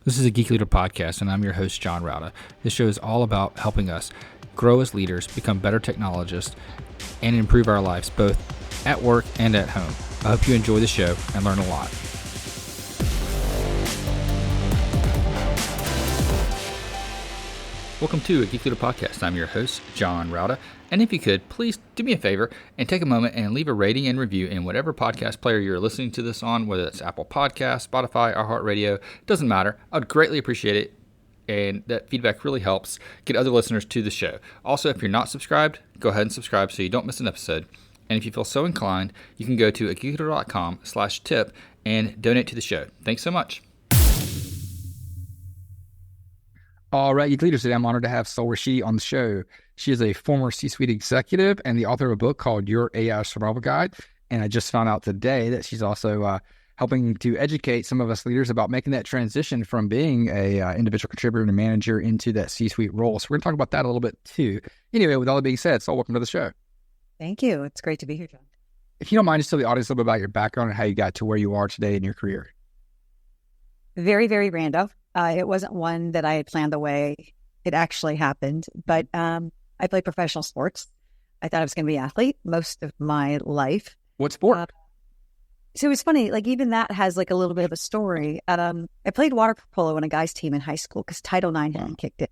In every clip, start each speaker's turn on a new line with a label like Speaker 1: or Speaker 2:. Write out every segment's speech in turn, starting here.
Speaker 1: This is a Geek Leader podcast, and I'm your host, John Rauda. This show is all about helping us grow as leaders, become better technologists, and improve our lives both at work and at home. I hope you enjoy the show and learn a lot. Welcome to a Geek Leader podcast. I'm your host, John Rauda. And if you could, please do me a favor and take a moment and leave a rating and review in whatever podcast player you're listening to this on, whether it's Apple Podcasts, Spotify, iHeartRadio, doesn't matter. I would greatly appreciate it. And that feedback really helps get other listeners to the show. Also, if you're not subscribed, go ahead and subscribe so you don't miss an episode. And if you feel so inclined, you can go to geekleader.com/tip and donate to the show. Thanks so much. All right, Geek Leaders, today I'm honored to have Rashidi on the show. She is a former C-suite executive and the author of a book called Your AI Survival Guide. And I just found out today that she's also helping to educate some of us leaders about making that transition from being a individual contributor and a manager into that C-suite role. So we're going to talk about that a little bit too. Anyway, with all that being said, welcome to the show.
Speaker 2: Thank you. It's great to be here, John.
Speaker 1: If you don't mind, just tell the audience a little bit about your background and how you got to where you are today in your career.
Speaker 2: Very, very random. It wasn't one that I had planned the way it actually happened, but I played professional sports. I thought I was going to be an athlete most of my life.
Speaker 1: What sport?
Speaker 2: So it was funny, like even that has like a little bit of a story. I played water polo on a guys team in high school because Title IX hadn't kicked in.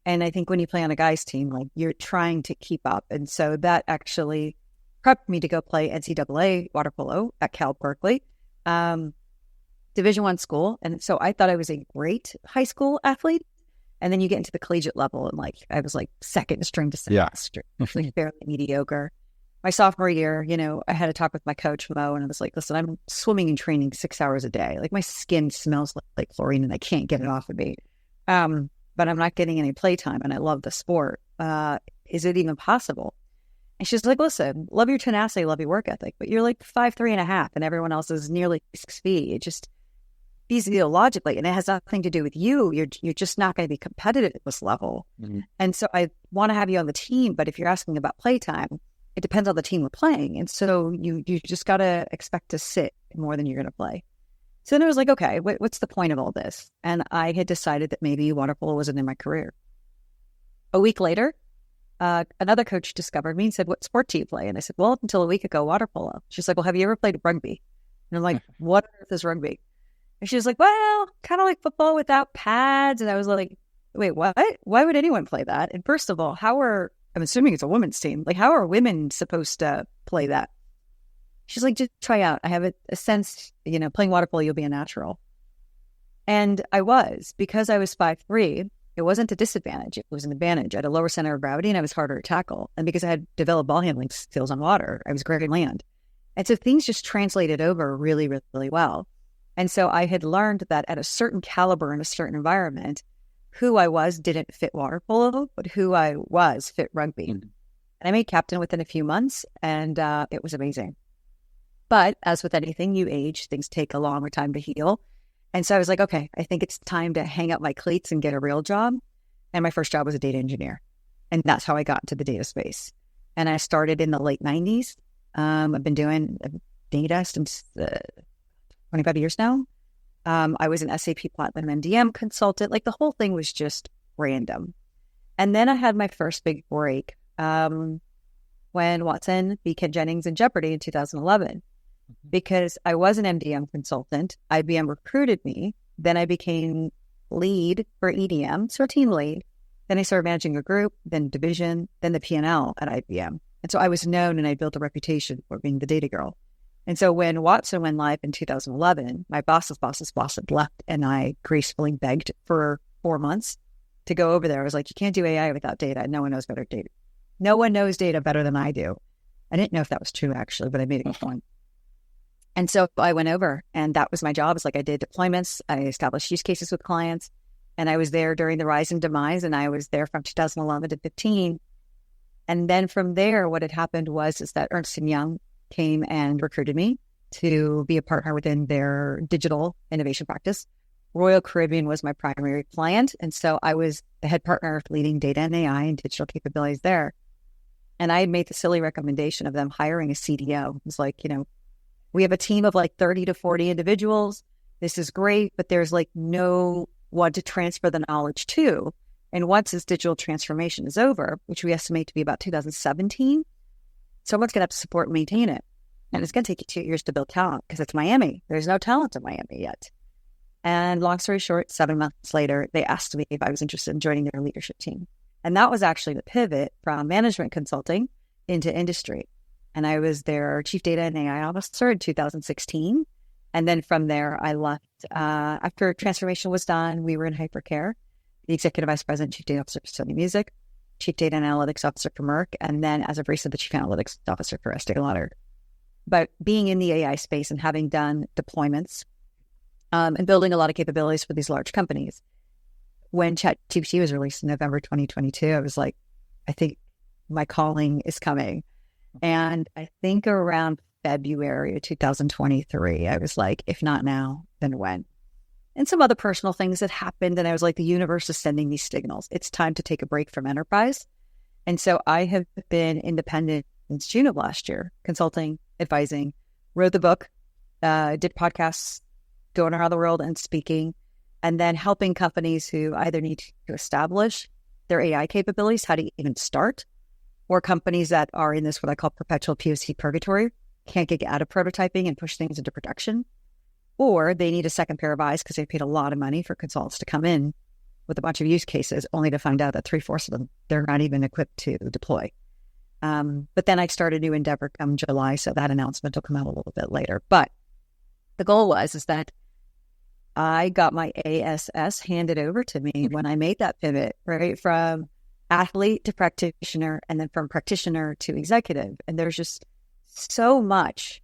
Speaker 2: And I think when you play on a guys team, like you're trying to keep up. And so that actually prepped me to go play NCAA water polo at Cal Berkeley. Division I school. And so I thought I was a great high school athlete. And then you get into the collegiate level and like, I was like second string to second string, like fairly mediocre. My sophomore year, I had a talk with my coach, Mo, and I was like, listen, I'm swimming and training 6 hours a day. Like my skin smells like chlorine and I can't get it off of me. But I'm not getting any playtime and I love the sport. Is it even possible? And she's like, listen, love your tenacity, love your work ethic, but you're like 5'3.5" and everyone else is nearly 6 feet. It just physiologically, and it has nothing to do with you. You're just not going to be competitive at this level. Mm-hmm. And so I want to have you on the team, but if you're asking about playtime, it depends on the team we're playing. And so you just got to expect to sit more than you're going to play. So then I was like, okay, what's the point of all this? And I had decided that maybe water polo wasn't in my career. A week later, another coach discovered me and said, what sport do you play? And I said, well, up until a week ago, water polo. She's like, well, have you ever played rugby? And I'm like, what on earth is rugby? And she was like, well, kind of like football without pads. And I was like, wait, what? Why would anyone play that? And first of all, I'm assuming it's a women's team. Like, how are women supposed to play that? She's like, just try out. I have a sense, playing water polo, you'll be a natural. And I was, because I was 5'3", it wasn't a disadvantage. It was an advantage. I had a lower center of gravity and I was harder to tackle. And because I had developed ball handling skills on water, I was great at land. And so things just translated over really, really, really well. And so I had learned that at a certain caliber in a certain environment, who I was didn't fit water polo, but who I was fit rugby. Mm-hmm. And I made captain within a few months, and it was amazing. But as with anything, you age, things take a longer time to heal. And so I was like, okay, I think it's time to hang up my cleats and get a real job. And my first job was a data engineer. And that's how I got into the data space. And I started in the late 90s. I've been doing data since 25 years now. I was an SAP Platinum MDM consultant. Like the whole thing was just random. And then I had my first big break when Watson beat Ken Jennings in Jeopardy in 2011. Because I was an MDM consultant, IBM recruited me. Then I became lead for EDM, so a team lead. Then I started managing a group, then division, then the P&L at IBM. And so I was known and I built a reputation for being the data girl. And so when Watson went live in 2011, my boss's boss had left and I gracefully begged for 4 months to go over there. I was like, you can't do AI without data. No one knows better data. No one knows data better than I do. I didn't know if that was true actually, but I made it fun. And so I went over and that was my job. It's like I did deployments. I established use cases with clients and I was there during the rise and demise and I was there from 2011 to 15. And then from there, what had happened is that Ernst & Young came and recruited me to be a partner within their digital innovation practice. Royal Caribbean was my primary client. And so I was the head partner leading data and AI and digital capabilities there. And I had made the silly recommendation of them hiring a CDO. It was like, we have a team of like 30 to 40 individuals. This is great, but there's like no want to transfer the knowledge to. And once this digital transformation is over, which we estimate to be about 2017, someone's going to have to support and maintain it. And it's going to take you 2 years to build talent because it's Miami. There's no talent in Miami yet. And long story short, 7 months later, they asked me if I was interested in joining their leadership team. And that was actually the pivot from management consulting into industry. And I was their chief data and AI officer in 2016. And then from there, I left. After transformation was done, we were in hypercare. The executive vice president, chief data officer for Sony Music, chief data and analytics officer for Merck, and then as of recent, the chief analytics officer for Estee Lauder. But being in the AI space and having done deployments and building a lot of capabilities for these large companies, when ChatGPT was released in November 2022, I was like, I think my calling is coming. And I think around February of 2023, I was like, if not now, then when? And some other personal things that happened. And I was like, the universe is sending these signals. It's time to take a break from enterprise. And so I have been independent since June of last year, consulting, advising, wrote the book, did podcasts, going around the world and speaking, and then helping companies who either need to establish their AI capabilities, how to even start, or companies that are in this, what I call perpetual POC purgatory, can't get out of prototyping and push things into production, or they need a second pair of eyes because they paid a lot of money for consultants to come in with a bunch of use cases only to find out that 3/4 of them, they're not even equipped to deploy. But then I started a new endeavor come July, so that announcement will come out a little bit later. But the goal is that I got my ASS handed over to me when I made that pivot, right? From athlete to practitioner, and then from practitioner to executive. And there's just so much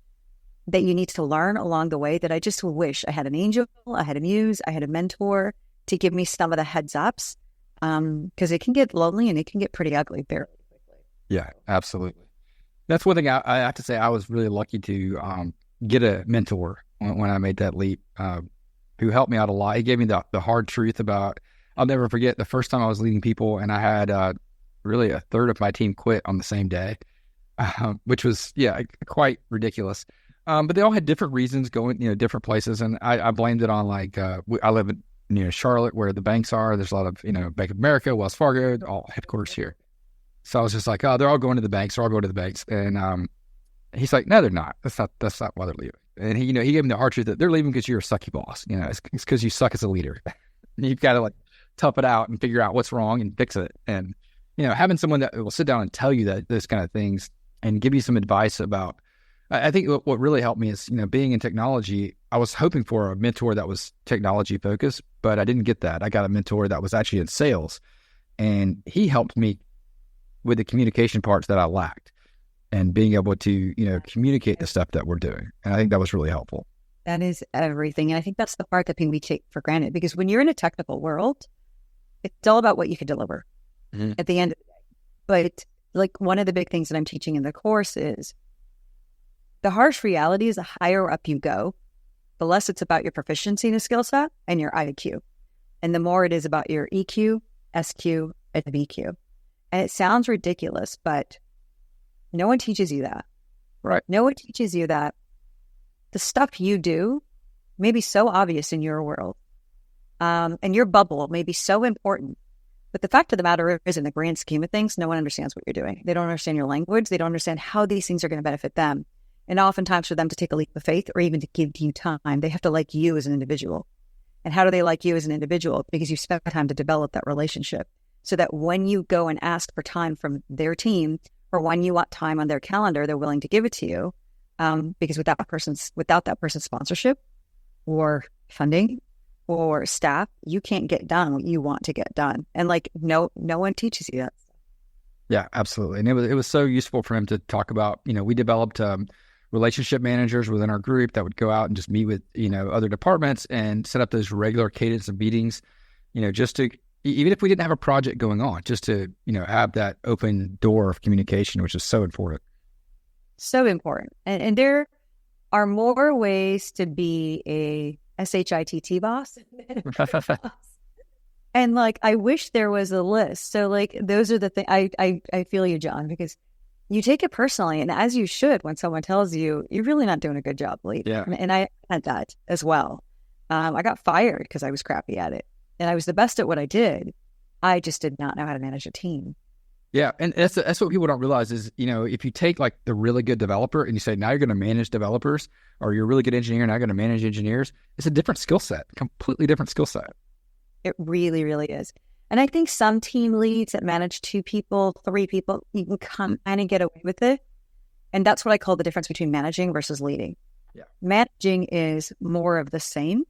Speaker 2: that you need to learn along the way that I just wish I had an angel, I had a muse, I had a mentor to give me some of the heads ups, because it can get lonely and it can get pretty ugly very quickly.
Speaker 3: Yeah, absolutely. That's one thing I have to say. I was really lucky to get a mentor when I made that leap, who helped me out a lot. He gave me the hard truth about, I'll never forget the first time I was leading people and I had really a third of my team quit on the same day, which was, quite ridiculous. But they all had different reasons going, different places. And I blamed it on I live near Charlotte where the banks are. There's a lot of, Bank of America, Wells Fargo, all headquarters here. So I was just like, oh, they're all going to the banks. They're all going to the banks. And he's like, no, they're not. That's not why they're leaving. And he gave me the hard truth that they're leaving because you're a sucky boss. It's because you suck as a leader. You've got to tough it out and figure out what's wrong and fix it. And, having someone that will sit down and tell you that those kind of things and give you some advice about, I think what really helped me is, being in technology, I was hoping for a mentor that was technology focused, but I didn't get that. I got a mentor that was actually in sales, and he helped me with the communication parts that I lacked and being able to, communicate the stuff that we're doing. And I think that was really helpful.
Speaker 2: That is everything. And I think that's the part that we take for granted, because when you're in a technical world, it's all about what you can deliver at the end of the day. But one of the big things that I'm teaching in the course is the harsh reality is the higher up you go, the less it's about your proficiency in a skill set and your IQ. And the more it is about your EQ, SQ, and BQ. And it sounds ridiculous, but no one teaches you that.
Speaker 3: Right.
Speaker 2: No one teaches you that the stuff you do may be so obvious in your world, and your bubble may be so important. But the fact of the matter is, in the grand scheme of things, no one understands what you're doing. They don't understand your language. They don't understand how these things are going to benefit them. And oftentimes for them to take a leap of faith or even to give you time, they have to like you as an individual. And how do they like you as an individual? Because you spent time to develop that relationship, so that when you go and ask for time from their team, or when you want time on their calendar, they're willing to give it to you. Because without that person's sponsorship or funding or staff, you can't get done what you want to get done. And no one teaches you that.
Speaker 3: Yeah, absolutely. And it was so useful for him to talk about. We developed relationship managers within our group that would go out and just meet with other departments and set up those regular cadence of meetings. Just to, even if we didn't have a project going on, just to have that open door of communication, which is so important.
Speaker 2: So important. And there are more ways to be a SHITT boss. And I wish there was a list. So those are the things I feel you, John, because you take it personally, and as you should when someone tells you you're really not doing a good job leading.
Speaker 3: Yeah.
Speaker 2: And I had that as well. I got fired because I was crappy at it. and I was the best at what I did. I just did not know how to manage a team.
Speaker 3: Yeah, and that's what people don't realize is, if you take like the really good developer and you say, now you're going to manage developers, or you're a really good engineer, now you're going to manage engineers, it's a different skill set, completely different skill set.
Speaker 2: It really, really is. And I think some team leads that manage 2 people, 3 people, you can kind of get away with it. And that's what I call the difference between managing versus leading.
Speaker 3: Yeah.
Speaker 2: Managing is more of the same.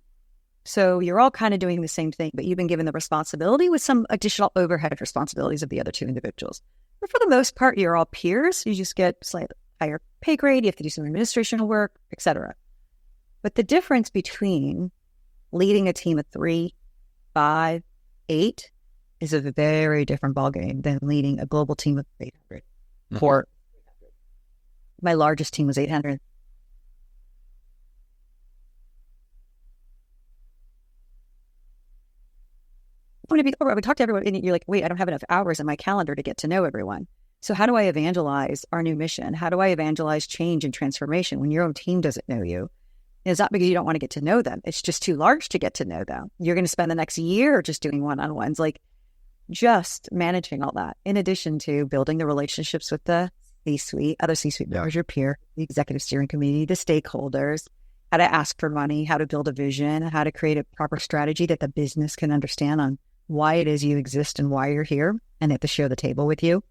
Speaker 2: So you're all kind of doing the same thing, but you've been given the responsibility with some additional overhead responsibilities of the other 2 individuals. But for the most part, you're all peers. You just get slightly higher pay grade. You have to do some administrative work, etc. But the difference between leading a team of 3, 5, 8 is a very different ballgame than leading a global team of 800. Or my largest team was 800. I would talk to everyone, and you're like, wait, I don't have enough hours in my calendar to get to know everyone. So how do I evangelize our new mission? How do I evangelize change and transformation when your own team doesn't know you? And it's not because you don't want to get to know them. It's just too large to get to know them. You're going to spend the next year just doing one-on-ones, like just managing all that, in addition to building the relationships with the C-suite, other C-suite members, your peer, the executive steering committee, the stakeholders, how to ask for money, how to build a vision, how to create a proper strategy that the business can understand on why it is you exist and why you're here, and they have to share the table with you.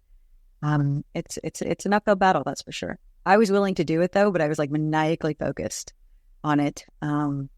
Speaker 2: It's an uphill battle, that's for sure. I was willing to do it though, but I was like maniacally focused on it. But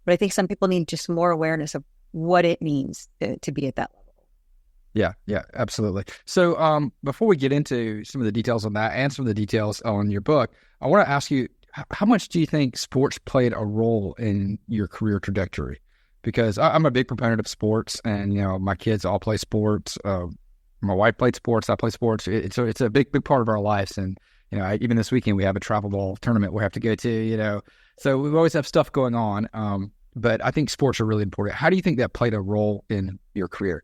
Speaker 2: I think some people need just more awareness of what it means to be at that level.
Speaker 3: Yeah, absolutely. So before we get into some of the details on that and some of the details on your book, I want to ask you, how much do you think sports played a role in your career trajectory? Because I'm a big proponent of sports, and my kids all play sports. My wife played sports. I play sports. It's a big part of our lives. And even this weekend we have a travel ball tournament we have to go to. So we always have stuff going on. But I think sports are really important. How do you think that played a role in your career?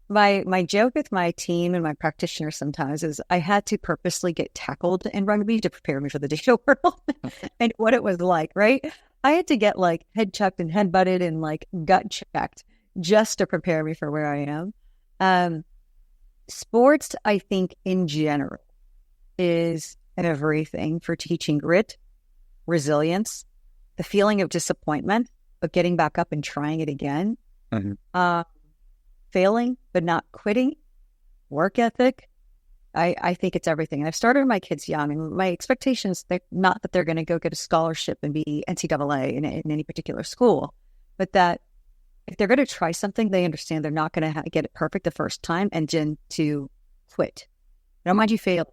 Speaker 2: My joke with my team and my practitioner sometimes is I had to purposely get tackled in rugby to prepare me for the data world and what it was like, right? I had to get like head chucked and head butted and like gut checked just to prepare me for where I am. Sports, I think in general, is everything for teaching grit, resilience, the feeling of disappointment, but getting back up and trying it again, failing, but not quitting, work ethic. I think it's everything. And I've started my kids young, and my expectations, they're not that they're going to go get a scholarship and be NCAA in any particular school, but that if they're going to try something, they understand they're not going to get it perfect the first time and then to quit. I don't mind you fail.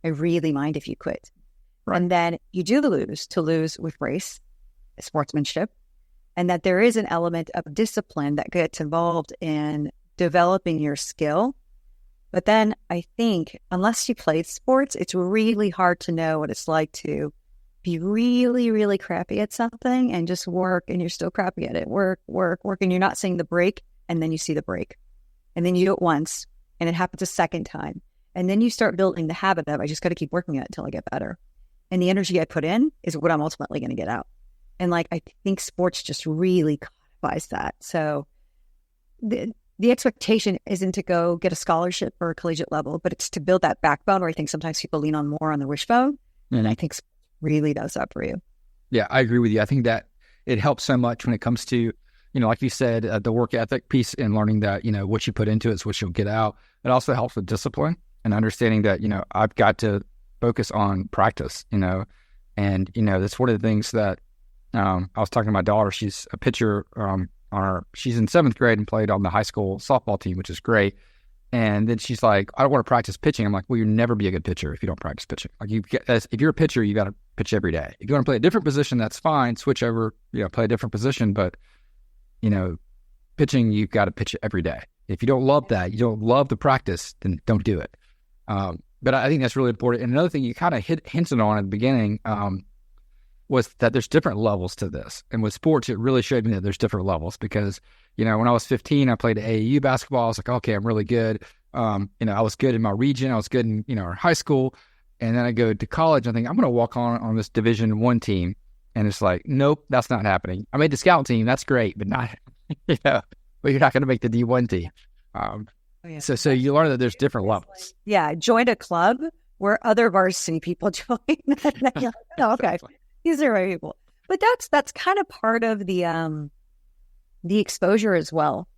Speaker 2: I really mind if you quit. Right. And then you do to lose with grace, sportsmanship, and that there is an element of discipline that gets involved in developing your skill. But then I think unless you played sports, it's really hard to know what it's like to be really, really crappy at something and just work, and you're still crappy at it. Work, and you're not seeing the break, and then you see the break. And then you do it once, and it happens a second time. And then you start building the habit of, I just got to keep working at it until I get better. And the energy I put in is what I'm ultimately going to get out. And like, I think sports just really codifies that. So the expectation isn't to go get a scholarship or a collegiate level, but it's to build that backbone where I think sometimes people lean on more on the wishbone. And I think really does that for you.
Speaker 3: Yeah, I agree with you. I think that it helps so much when it comes to, like you said, the work ethic piece and learning that, what you put into it is what you'll get out. It also helps with discipline and understanding that, I've got to focus on practice, and, that's one of the things that I was talking to my daughter. She's a pitcher she's in 7th grade and played on the high school softball team, which is great. And then she's like, I don't want to practice pitching. I'm like, well, you'll never be a good pitcher if you don't practice pitching. Like, if you're a pitcher, you got to pitch every day. If you want to play a different position, that's fine. Switch over, play a different position. But, pitching, you've got to pitch every day. If you don't love that, you don't love the practice, then don't do it. But I think that's really important. And another thing you kind of hinted on at the beginning was that there's different levels to this. And with sports, it really showed me that there's different levels because, when I was 15, I played AAU basketball. I was like, okay, I'm really good. I was good in my region. I was good in, our high school. And then I go to college. I think I'm going to walk on this Division I team. And it's like, nope, that's not happening. I made the scout team. That's great, but not, but you're not going to make the D1 team. So you learn that there's different levels.
Speaker 2: Yeah, join a club where other varsity people join. Oh, okay, these are right people. But that's kind of part of the exposure as well.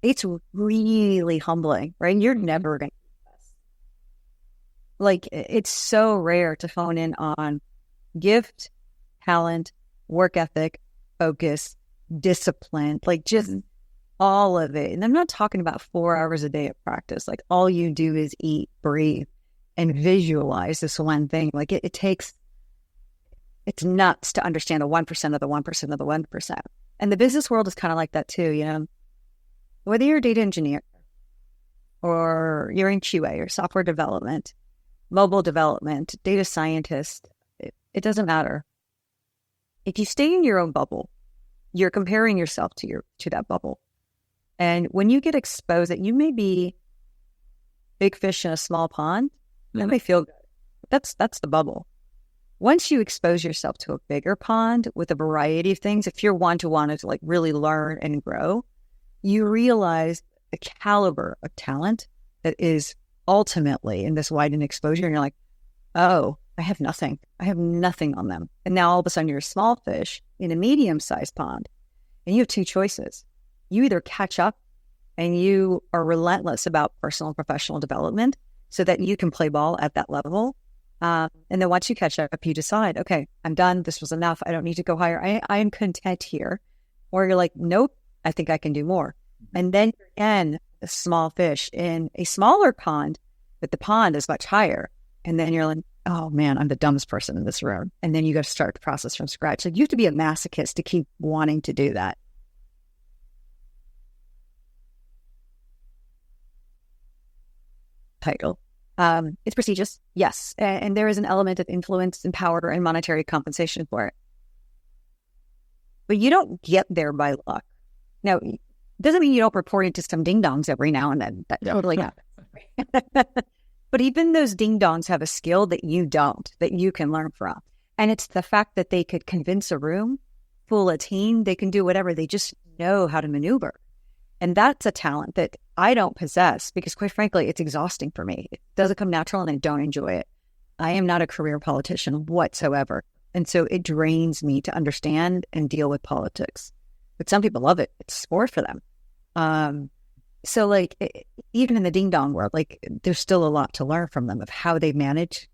Speaker 2: It's really humbling, right? You're never going to do this. Like, it's so rare to phone in on gift, talent, work ethic, focus, discipline, like just all of it. And I'm not talking about 4 hours a day of practice. Like, all you do is eat, breathe, and visualize this one thing. Like, it's nuts to understand the 1% of the 1% of the 1%. And the business world is kind of like that too, you know? Whether you're a data engineer or you're in QA or software development, mobile development, data scientist, it doesn't matter. If you stay in your own bubble, you're comparing yourself to that bubble. And when you get exposed that you may be big fish in a small pond, that may feel good. That's the bubble. Once you expose yourself to a bigger pond with a variety of things, if you're one to want to like really learn and grow, you realize the caliber of talent that is ultimately in this widened exposure. And you're like, oh, I have nothing. I have nothing on them. And now all of a sudden you're a small fish in a medium-sized pond. And you have 2 choices. You either catch up and you are relentless about personal and professional development so that you can play ball at that level. And then once you catch up, you decide, okay, I'm done. This was enough. I don't need to go higher. I am content here. Or you're like, nope, I think I can do more. And then you're again a small fish in a smaller pond, but the pond is much higher. And then you're like, oh man, I'm the dumbest person in this room. And then you got to start the process from scratch. Like, you have to be a masochist to keep wanting to do that. Title. It's prestigious, yes. And there is an element of influence and power and monetary compensation for it. But you don't get there by luck. Now, it doesn't mean you don't report into some ding-dongs every now and then. That totally happens. But even those ding-dongs have a skill that you don't, that you can learn from. And it's the fact that they could convince a room, fool a team, they can do whatever. They just know how to maneuver. And that's a talent that I don't possess because, quite frankly, it's exhausting for me. It doesn't come natural and I don't enjoy it. I am not a career politician whatsoever. And so it drains me to understand and deal with politics. But some people love it. It's sport for them. So like, even in the ding dong world, like there's still a lot to learn from them of how they manage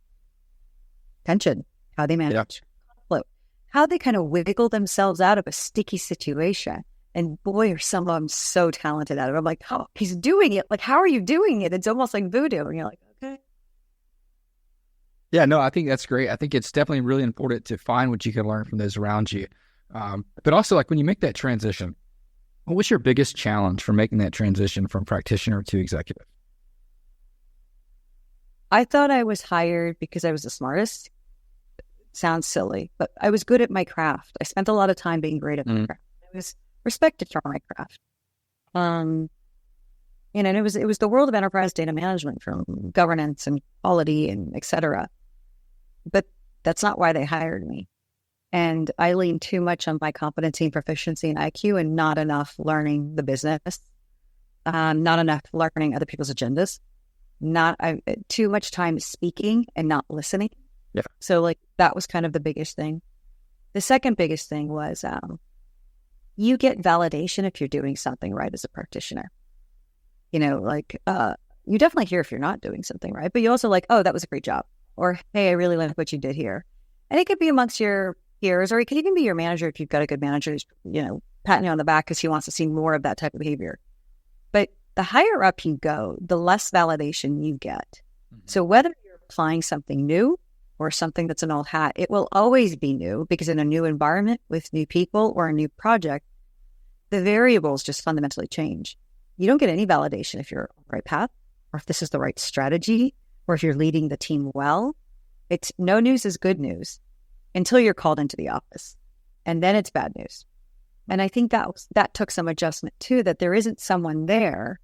Speaker 2: tension, how they manage conflict, how they kind of wiggle themselves out of a sticky situation. And boy, are some of them so talented at it. I'm like, oh, he's doing it. Like, how are you doing it? It's almost like voodoo. And you're like, okay.
Speaker 3: Yeah, no, I think that's great. I think it's definitely really important to find what you can learn from those around you. But also, like, when you make that transition, what's your biggest challenge for making that transition from practitioner to executive?
Speaker 2: I thought I was hired because I was the smartest. Sounds silly, but I was good at my craft. I spent a lot of time being great at my craft. I was respected for my craft. And it was the world of enterprise data management, from governance and quality and et cetera. But that's not why they hired me. And I leaned too much on my competency and proficiency and IQ and not enough learning the business, not enough learning other people's agendas, too much time speaking and not listening.
Speaker 3: Yeah.
Speaker 2: So like that was kind of the biggest thing. The second biggest thing was you get validation if you're doing something right as a practitioner. You know, like you definitely hear if you're not doing something right, but you also like, oh, that was a great job. Or, hey, I really like what you did here. And it could be amongst your peers, or it could even be your manager if you've got a good manager who's, you know, patting you on the back because he wants to see more of that type of behavior. But the higher up you go, the less validation you get. Mm-hmm. So whether you're applying something new or something that's an old hat, it will always be new, because in a new environment with new people or a new project, the variables just fundamentally change. You don't get any validation if you're on the right path, or if this is the right strategy, or if you're leading the team well. It's no news is good news until you're called into the office, and then it's bad news. And I think that took some adjustment too, that there isn't someone there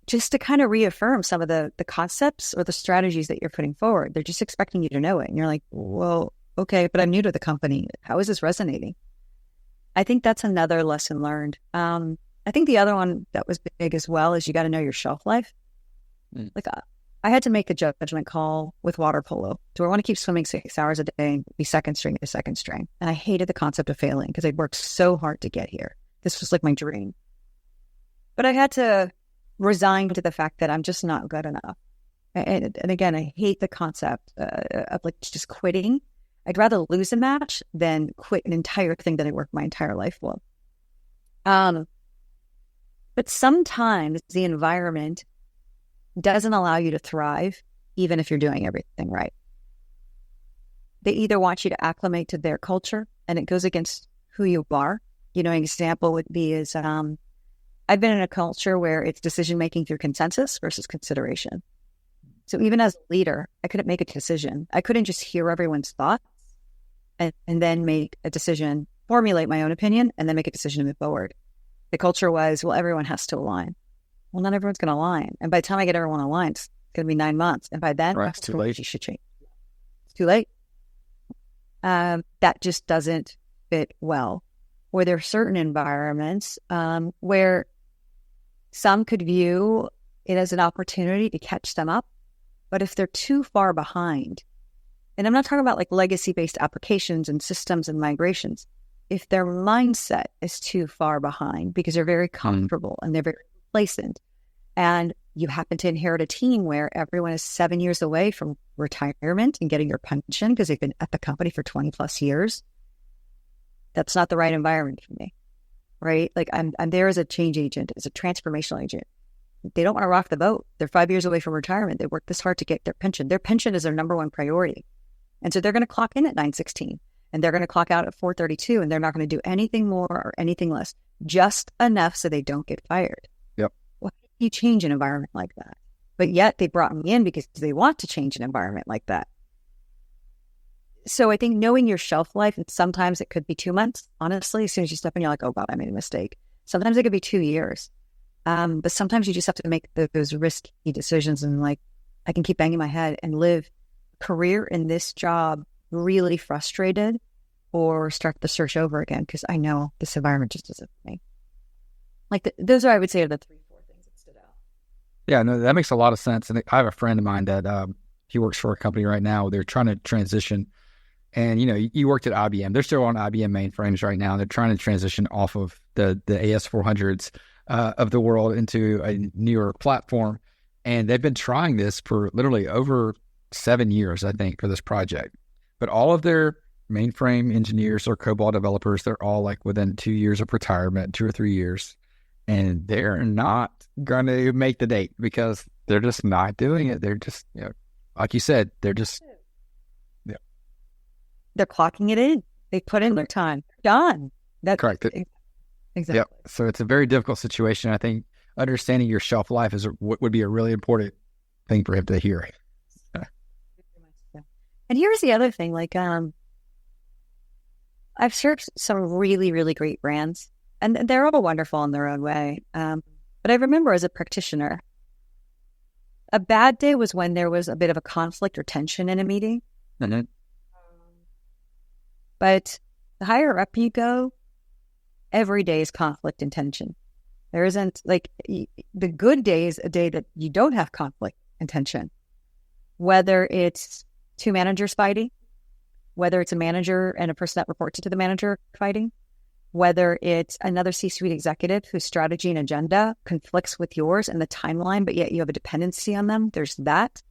Speaker 2: just to kind of reaffirm some of the concepts or the strategies that you're putting forward. They're just expecting you to know it. And you're like, well, okay, but I'm new to the company. How is this resonating? I think that's another lesson learned. I think the other one that was big as well is you got to know your shelf life. Like I had to make a judgment call with water polo. Do I want to keep swimming 6 hours a day and be second string to second string? And I hated the concept of failing because I'd worked so hard to get here. This was like my dream. But I had to resign to the fact that I'm just not good enough. And again, I hate the concept of like just quitting. I'd rather lose a match than quit an entire thing that I worked my entire life for. But sometimes the environment doesn't allow you to thrive, even if you're doing everything right. They either want you to acclimate to their culture, and it goes against who you are. An example would be is I've been in a culture where it's decision-making through consensus versus consideration. So even as a leader, I couldn't make a decision. I couldn't just hear everyone's thoughts and then make a decision, formulate my own opinion, and then make a decision to move forward. The culture was, well, everyone has to align. Well, not everyone's going to align. And by the time I get everyone aligned, it's going to be 9 months. And by then,
Speaker 3: right, it's too late.
Speaker 2: You should change. It's too late. That just doesn't fit well. Or there are certain environments where some could view it as an opportunity to catch them up. But if they're too far behind, and I'm not talking about like legacy-based applications and systems and migrations, if their mindset is too far behind because they're very comfortable and they're very complacent, and you happen to inherit a team where everyone is 7 years away from retirement and getting your pension because they've been at the company for 20 plus years, that's not the right environment for me, right? Like I'm there as a change agent, as a transformational agent. They don't want to rock the boat. They're 5 years away from retirement. They work this hard to get their pension. Their pension is their number one priority. And so they're going to clock in at 9:16 and they're going to clock out at 4:32 and they're not going to do anything more or anything less, just enough so they don't get fired.
Speaker 3: Yep.
Speaker 2: Why do you change an environment like that? But yet they brought me in because they want to change an environment like that. So I think knowing your shelf life, and sometimes it could be 2 months, honestly, as soon as you step in, you're like, oh God, I made a mistake. Sometimes it could be 2 years. But sometimes you just have to make those risky decisions and like, I can keep banging my head and live a career in this job really frustrated or start the search over again because I know this environment just isn't for me. Like those are, I would say, are the 3-4 things that stood out.
Speaker 3: Yeah, no, that makes a lot of sense. And I have a friend of mine that he works for a company right now. They're trying to transition. And, you worked at IBM. They're still on IBM mainframes right now. They're trying to transition off of the AS400s of the world into a newer platform. And they've been trying this for literally over 7 years, I think, for this project. But all of their mainframe engineers or COBOL developers, they're all like within 2 years of retirement, 2 or 3 years. And they're not going to make the date because they're just not doing it. They're just, like you said, they're just,
Speaker 2: they're clocking it in. They put in their time. Done. That's
Speaker 3: correct.
Speaker 2: Exactly.
Speaker 3: Yep. So it's a very difficult situation. I think understanding your shelf life would be a really important thing for him to hear.
Speaker 2: And here's the other thing, like I've served some really, really great brands, and they're all wonderful in their own way. But I remember as a practitioner, a bad day was when there was a bit of a conflict or tension in a meeting.
Speaker 3: Mm-hmm.
Speaker 2: But the higher up you go, every day is conflict and tension. There isn't like the good day is a day that you don't have conflict and tension. Whether it's two managers fighting, whether it's a manager and a person that reports to the manager fighting, whether it's another C-suite executive whose strategy and agenda conflicts with yours and the timeline, but yet you have a dependency on them. There's that.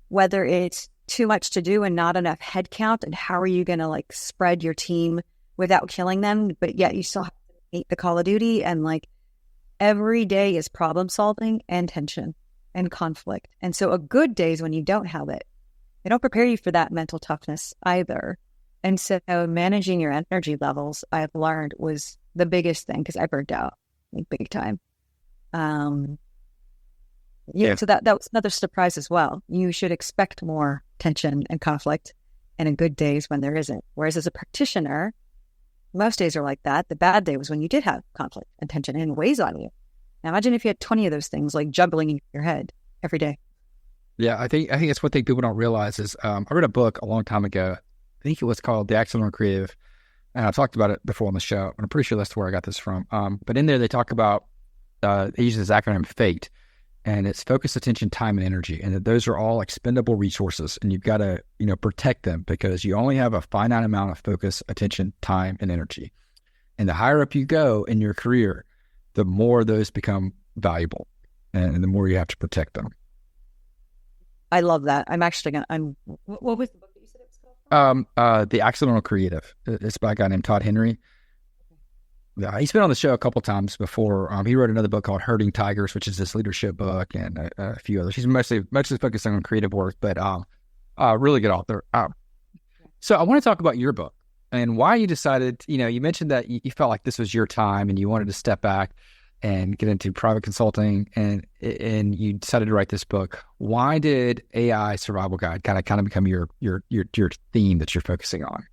Speaker 2: Whether it's too much to do and not enough headcount, and how are you going to like spread your team without killing them, but yet you still have to meet the call of duty. And like every day is problem solving and tension and conflict. And so a good day is when you don't have it. They don't prepare you for that mental toughness either. And so managing your energy levels, I've learned, was the biggest thing because I burned out like big time. So that was another surprise as well. You should expect more tension and conflict, and in good days when there isn't. Whereas as a practitioner, most days are like that. The bad day was when you did have conflict and tension and it weighs on you. Now imagine if you had 20 of those things like juggling in your head every day.
Speaker 3: Yeah, I think that's one thing people don't realize is I read a book a long time ago. I think it was called The Accidental Creative. and I've talked about it before on the show, and I'm pretty sure that's where I got this from. But in there, they talk about, they use this acronym FATE, and it's focus, attention, time, and energy. And that those are all expendable resources, and you've got to, protect them because you only have a finite amount of focus, attention, time, and energy. And the higher up you go in your career, the more those become valuable, and the more you have to protect them.
Speaker 2: I love that. I'm actually going to, what was the book that you said it was called?
Speaker 3: The Accidental Creative. It's by a guy named Todd Henry. He's been on the show a couple times before. He wrote another book called Herding Tigers, which is this leadership book, and a few others. He's mostly focusing on creative work, but really good author. So I want to talk about your book and why you decided, you mentioned that you felt like this was your time and you wanted to step back and get into private consulting, and you decided to write this book. Why did AI Survival Guide kind of become your theme that you're focusing on?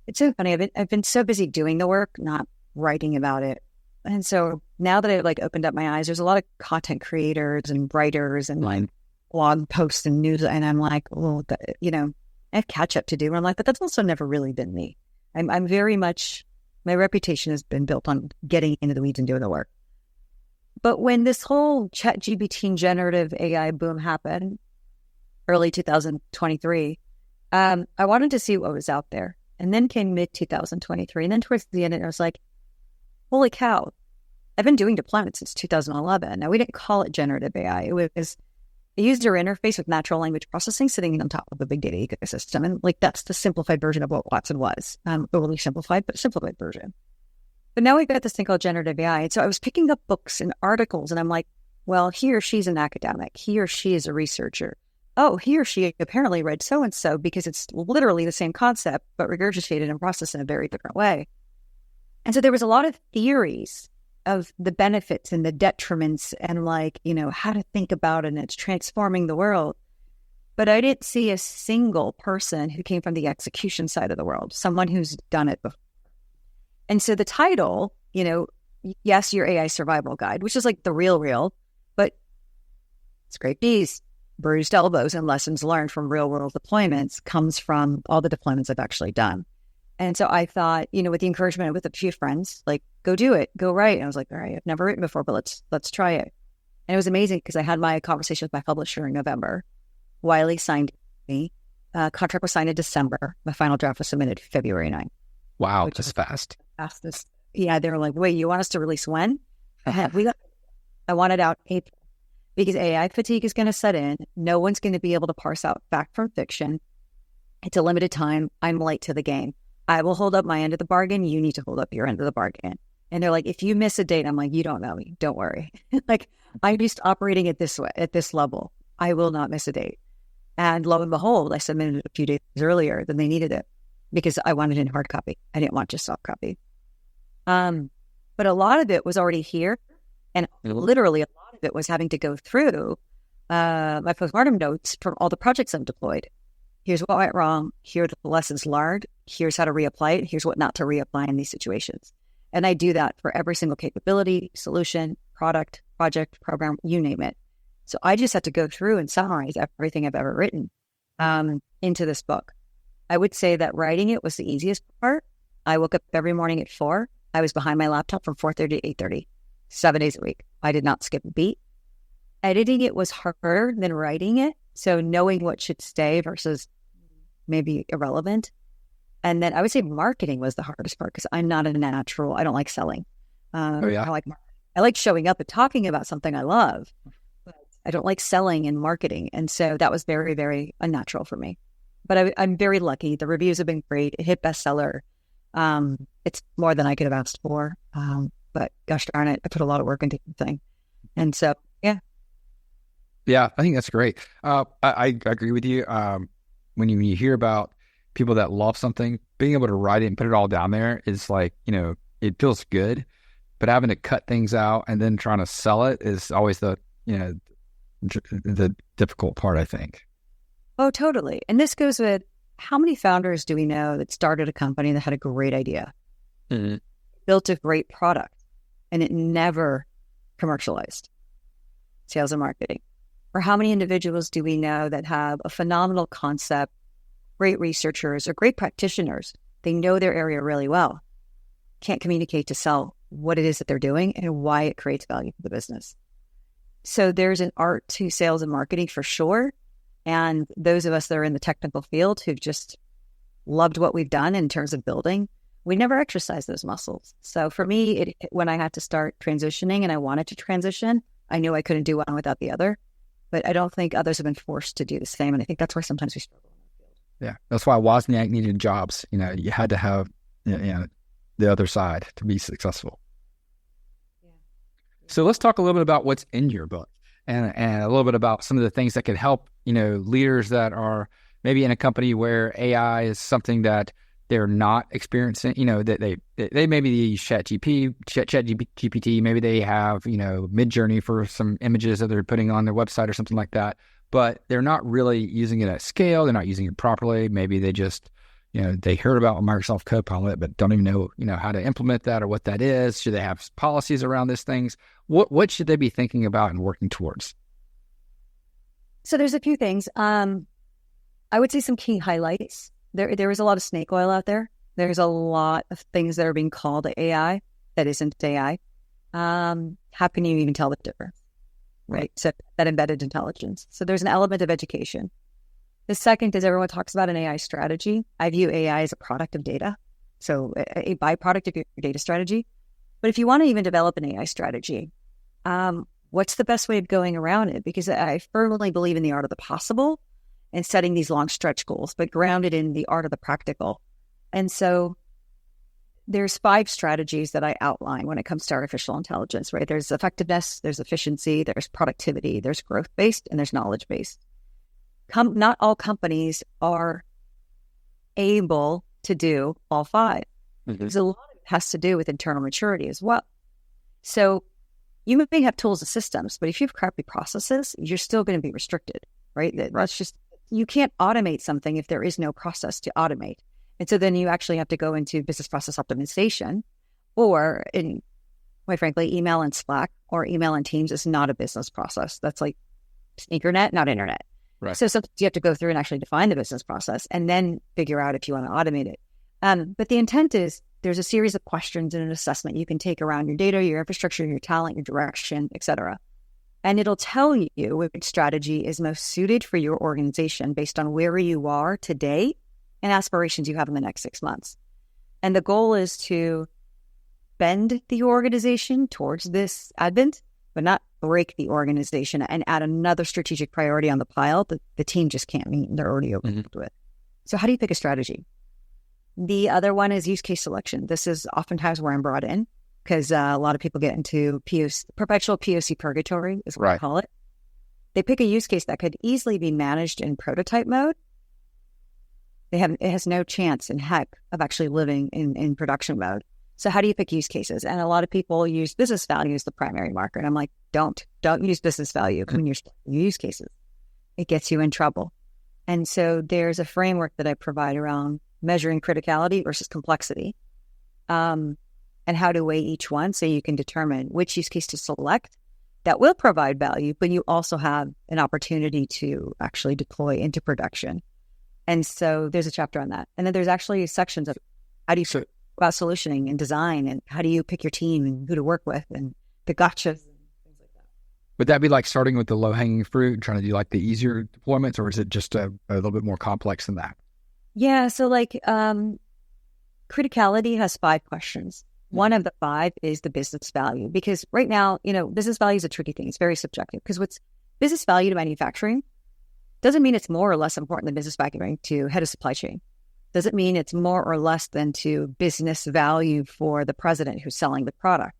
Speaker 2: It's so funny. I've been so busy doing the work, not writing about it. And so now that I've opened up my eyes, there's a lot of content creators and writers and blog posts and news. And I'm like, well, I have catch up to do. And I'm like, but that's also never really been me. I'm very much, my reputation has been built on getting into the weeds and doing the work. But when this whole ChatGPT and generative AI boom happened, early 2023, I wanted to see what was out there. And then came mid-2023. And then towards the end, I was like, holy cow, I've been doing deployments since 2011. Now, we didn't call it generative AI. It was a user interface with natural language processing sitting on top of a big data ecosystem. And that's the simplified version of what Watson was. Overly simplified, but a simplified version. But now we've got this thing called generative AI. And so I was picking up books and articles, and I'm like, well, he or she's an academic. He or she is a researcher. Oh, he or she apparently read so-and-so because it's literally the same concept, but regurgitated and processed in a very different way. And so there was a lot of theories of the benefits and the detriments and how to think about it, and it's transforming the world. But I didn't see a single person who came from the execution side of the world, someone who's done it before. And so the title, yes, your AI survival guide, which is the real, but it's great bees. Bruised elbows and lessons learned from real world deployments comes from all the deployments I've actually done. And so I thought, with the encouragement with a few friends, go do it, go write. And I was like, all right, I've never written before, but let's try it. And it was amazing because I had my conversation with my publisher in November. Wiley signed me. Contract was signed in December. My final draft was submitted February 9th.
Speaker 3: Wow, that's fast.
Speaker 2: Fastest. Yeah, they were like, wait, you want us to release when? I want it out April. Because AI fatigue is going to set in. No one's going to be able to parse out fact from fiction. It's a limited time. I'm late to the game. I will hold up my end of the bargain. You need to hold up your end of the bargain. And they're like, if you miss a date, I'm like, you don't know me. Don't worry. I'm just operating at this way, at this level. I will not miss a date. And lo and behold, I submitted it a few days earlier than they needed it because I wanted it in hard copy. I didn't want just soft copy. But a lot of it was already here. And literally a lot of it was having to go through my postmortem notes from all the projects I've deployed. Here's what went wrong. Here are the lessons learned. Here's how to reapply it. Here's what not to reapply in these situations. And I do that for every single capability, solution, product, project, program, you name it. So I just had to go through and summarize everything I've ever written into this book. I would say that writing it was the easiest part. I woke up every morning at 4. I was behind my laptop from 4:30 to 8:30, 7 days a week. I did not skip a beat. Editing it was harder than writing it. So knowing what should stay versus maybe irrelevant. And then I would say marketing was the hardest part because I'm not a natural. I don't like selling. I like showing up and talking about something I love, but I don't like selling and marketing. And so that was very, very unnatural for me. But I'm very lucky. The reviews have been great. It hit bestseller. It's more than I could have asked for. But gosh darn it, I put a lot of work into the thing. And so, yeah.
Speaker 3: Yeah, I think that's great. I agree with you. When you hear about people that love something, being able to write it and put it all down there is it feels good. But having to cut things out and then trying to sell it is always the difficult part, I think.
Speaker 2: Oh, totally. And this goes with how many founders do we know that started a company that had a great idea, built a great product, and it never commercialized? Sales and marketing. Or how many individuals do we know that have a phenomenal concept, great researchers or great practitioners? They know their area really well, can't communicate to sell what it is that they're doing and why it creates value for the business. So there's an art to sales and marketing for sure. And those of us that are in the technical field who've just loved what we've done in terms of building, we never exercised those muscles. So for me, when I had to start transitioning and I wanted to transition, I knew I couldn't do one without the other. But I don't think others have been forced to do the same. And I think that's why sometimes we struggle in the field.
Speaker 3: Yeah. That's why Wozniak needed jobs. You had to have the other side to be successful. Yeah. So let's talk a little bit about what's in your book and a little bit about some of the things that could help, leaders that are maybe in a company where AI is something that they're not experiencing, that they maybe use ChatGPT, maybe they have, Midjourney for some images that they're putting on their website or something like that, but they're not really using it at scale. They're not using it properly. Maybe they just, they heard about Microsoft Copilot, but don't even know, how to implement that or what that is. Should they have policies around these things? What should they be thinking about and working towards?
Speaker 2: So there's a few things. I would say some key highlights. There is a lot of snake oil out there. There's a lot of things that are being called AI that isn't AI. How can you even tell the difference? Right. So that embedded intelligence. So there's an element of education. The second is everyone talks about an AI strategy. I view AI as a product of data. So a byproduct of your data strategy. But if you want to even develop an AI strategy, what's the best way of going around it? Because I firmly believe in the art of the possible and setting these long stretch goals, but grounded in the art of the practical. And so there's 5 strategies that I outline when it comes to artificial intelligence, right? There's effectiveness, there's efficiency, there's productivity, there's growth-based, and there's knowledge-based. Not all companies are able to do all 5. Mm-hmm. Because a lot of it has to do with internal maturity as well. So you may have tools and systems, but if you have crappy processes, you're still going to be restricted, right? That's just, you can't automate something if there is no process to automate. And so then you actually have to go into business process optimization, or quite frankly, email and Slack or email and Teams is not a business process. That's like sneakernet, not internet.
Speaker 3: Right.
Speaker 2: So sometimes you have to go through and actually define the business process and then figure out if you want to automate it. But the intent is there's a series of questions and an assessment you can take around your data, your infrastructure, your talent, your direction, et cetera. And it'll tell you which strategy is most suited for your organization based on where you are today and aspirations you have in the next 6 months. And the goal is to bend the organization towards this advent, but not break the organization and add another strategic priority on the pile that the team just can't meet and they're already overwhelmed with. So how do you pick a strategy? The other one is use case selection. This is oftentimes where I'm brought in, because a lot of people get into perpetual POC purgatory is what I call it. They pick a use case that could easily be managed in prototype mode. It has no chance in heck of actually living in production mode. So how do you pick use cases? And a lot of people use business value as the primary marker. And I'm like, don't use business value when you're use cases. It gets you in trouble. And so there's a framework that I provide around measuring criticality versus complexity. And how to weigh each one so you can determine which use case to select that will provide value, but you also have an opportunity to actually deploy into production. And so there's a chapter on that. And then there's actually sections of how do you about solutioning and design, and how do you pick your team and who to work with, and the gotchas and things like that.
Speaker 3: Would that be like starting with the low-hanging fruit, trying to do like the easier deployments, or is it just a little bit more complex than that?
Speaker 2: Yeah, so like criticality has 5 questions. One of the 5 is the business value, because right now, business value is a tricky thing. It's very subjective, because what's business value to manufacturing doesn't mean it's more or less important than business value to head of supply chain. Doesn't mean it's more or less than to business value for the president who's selling the product,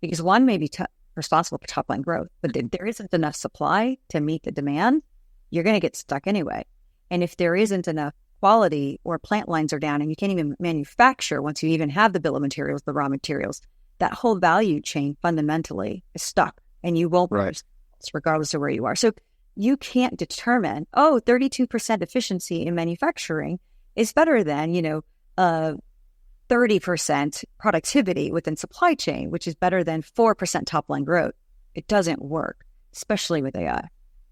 Speaker 2: because one may be responsible for top line growth, but if there isn't enough supply to meet the demand, you're going to get stuck anyway. And if there isn't enough quality, or plant lines are down and you can't even manufacture once you even have the bill of materials, the raw materials, that whole value chain fundamentally is stuck, and you won't regardless of where you are. So you can't determine, 32% efficiency in manufacturing is better than, 30% productivity within supply chain, which is better than 4% top line growth. It doesn't work, especially with AI.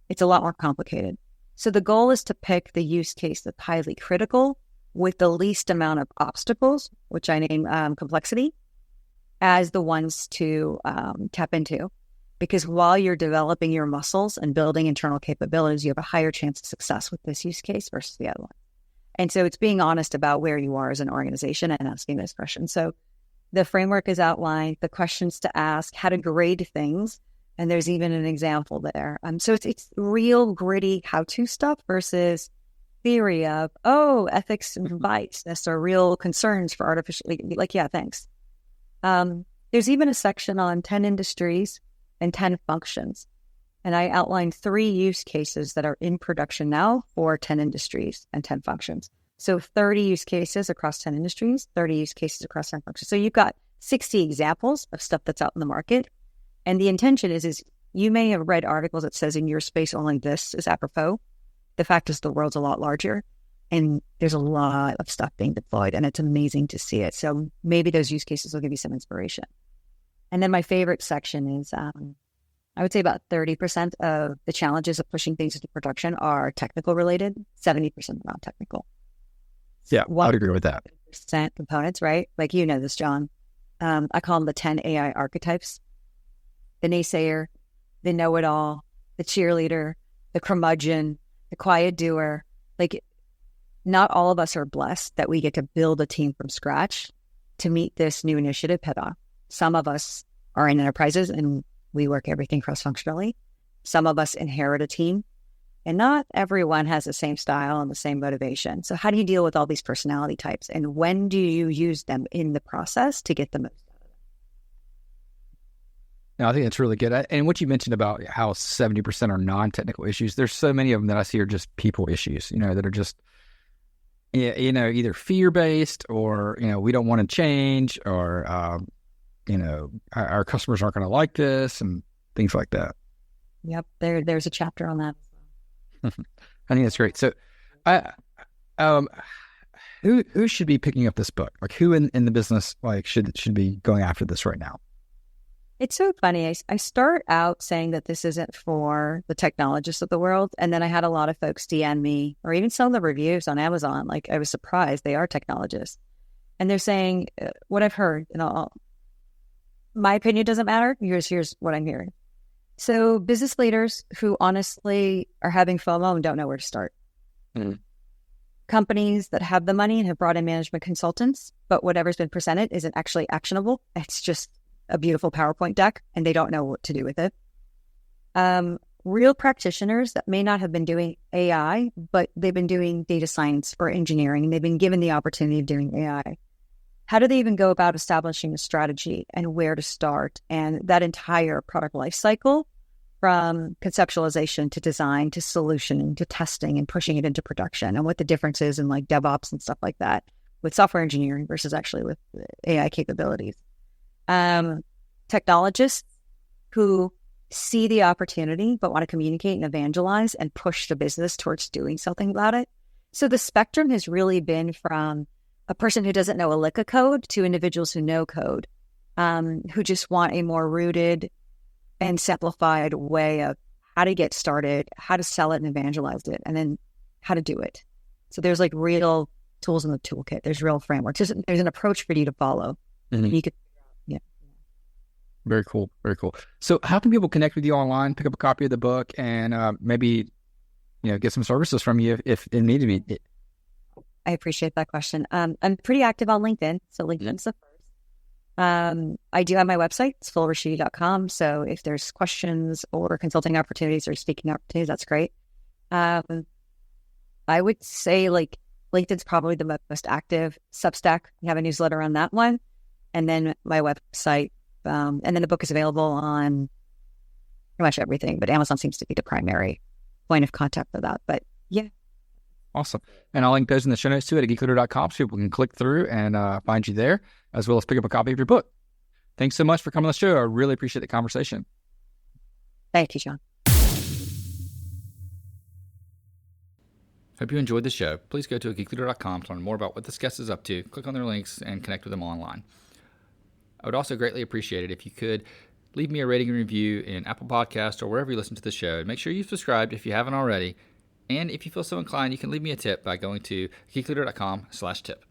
Speaker 2: It's a lot more complicated. So the goal is to pick the use case that's highly critical, with the least amount of obstacles, which I name complexity, as the ones to tap into. Because while you're developing your muscles and building internal capabilities, you have a higher chance of success with this use case versus the other one. And so it's being honest about where you are as an organization and asking those questions. So the framework is outlined, the questions to ask, how to grade things, and there's even an example there. So it's real gritty how-to stuff versus theory of, ethics and biasness are real concerns for artificial, yeah, thanks. There's even a section on 10 industries and 10 functions. And I outlined 3 use cases that are in production now for 10 industries and 10 functions. So 30 use cases across 10 industries, 30 use cases across 10 functions. So you've got 60 examples of stuff that's out in the market. And the intention is you may have read articles that says in your space only this is apropos. The fact is the world's a lot larger and there's a lot of stuff being deployed and it's amazing to see it. So maybe those use cases will give you some inspiration. And then my favorite section is, I would say about 30% of the challenges of pushing things into production are technical related, 70% not technical.
Speaker 3: Yeah, I would agree with that.
Speaker 2: Percent components, right? Like, you know this, John. I call them the 10 AI archetypes. The naysayer, the know-it-all, the cheerleader, the curmudgeon, the quiet doer. Like, not all of us are blessed that we get to build a team from scratch to meet this new initiative head on. Some of us are in enterprises and we work everything cross-functionally. Some of us inherit a team, and not everyone has the same style and the same motivation. So how do you deal with all these personality types, and when do you use them in the process to get the most out of them?
Speaker 3: No, I think that's really good. And what you mentioned about how 70% are non-technical issues, there's so many of them that I see are just people issues, that are just, either fear-based or, we don't want to change or, our customers aren't going to like this and things like that.
Speaker 2: Yep. There's a chapter on that.
Speaker 3: I think that's great. So who should be picking up this book? Like who in the business, should be going after this right now?
Speaker 2: It's so funny. I start out saying that this isn't for the technologists of the world. And then I had a lot of folks DM me or even some of the reviews on Amazon. Like I was surprised they are technologists. And they're saying what I've heard, my opinion doesn't matter. Here's what I'm hearing. So business leaders who honestly are having FOMO and don't know where to start. Mm-hmm. Companies that have the money and have brought in management consultants, but whatever's been presented isn't actually actionable. It's just a beautiful PowerPoint deck and they don't know what to do with it. Real practitioners that may not have been doing AI, but they've been doing data science or engineering and they've been given the opportunity of doing AI. How do they even go about establishing a strategy and where to start? And that entire product life cycle from conceptualization to design to solutioning to testing and pushing it into production and what the difference is in like DevOps and stuff like that with software engineering versus actually with AI capabilities. Technologists who see the opportunity but want to communicate and evangelize and push the business towards doing something about it. So the spectrum has really been from a person who doesn't know a lick of code to individuals who know code, who just want a more rooted and simplified way of how to get started, how to sell it and evangelize it, and then how to do it. So there's like real tools in the toolkit. There's real frameworks. There's an approach for you to follow. Mm-hmm. You could, yeah.
Speaker 3: Very cool. Very cool. So how can people connect with you online, pick up a copy of the book, and maybe, get some services from you if it need to be?
Speaker 2: I appreciate that question. I'm pretty active on LinkedIn, so LinkedIn's the first. I do have my website, it's fullrashidi.com. So if there's questions or consulting opportunities or speaking opportunities, that's great. I would say LinkedIn's probably the most active. Substack, we have a newsletter on that one. And then my website. And then the book is available on pretty much everything, but Amazon seems to be the primary point of contact for that. But yeah.
Speaker 3: Awesome. And I'll link those in the show notes too at geekleader.com so people can click through and find you there, as well as pick up a copy of your book. Thanks so much for coming on the show. I really appreciate the conversation.
Speaker 2: Thank you, John.
Speaker 1: Hope you enjoyed the show. Please go to geekleader.com to learn more about what this guest is up to, click on their links, and connect with them online. I would also greatly appreciate it if you could leave me a rating and review in Apple Podcasts or wherever you listen to the show. And make sure you've subscribed if you haven't already. And if you feel so inclined, you can leave me a tip by going to geekleader.com/tip.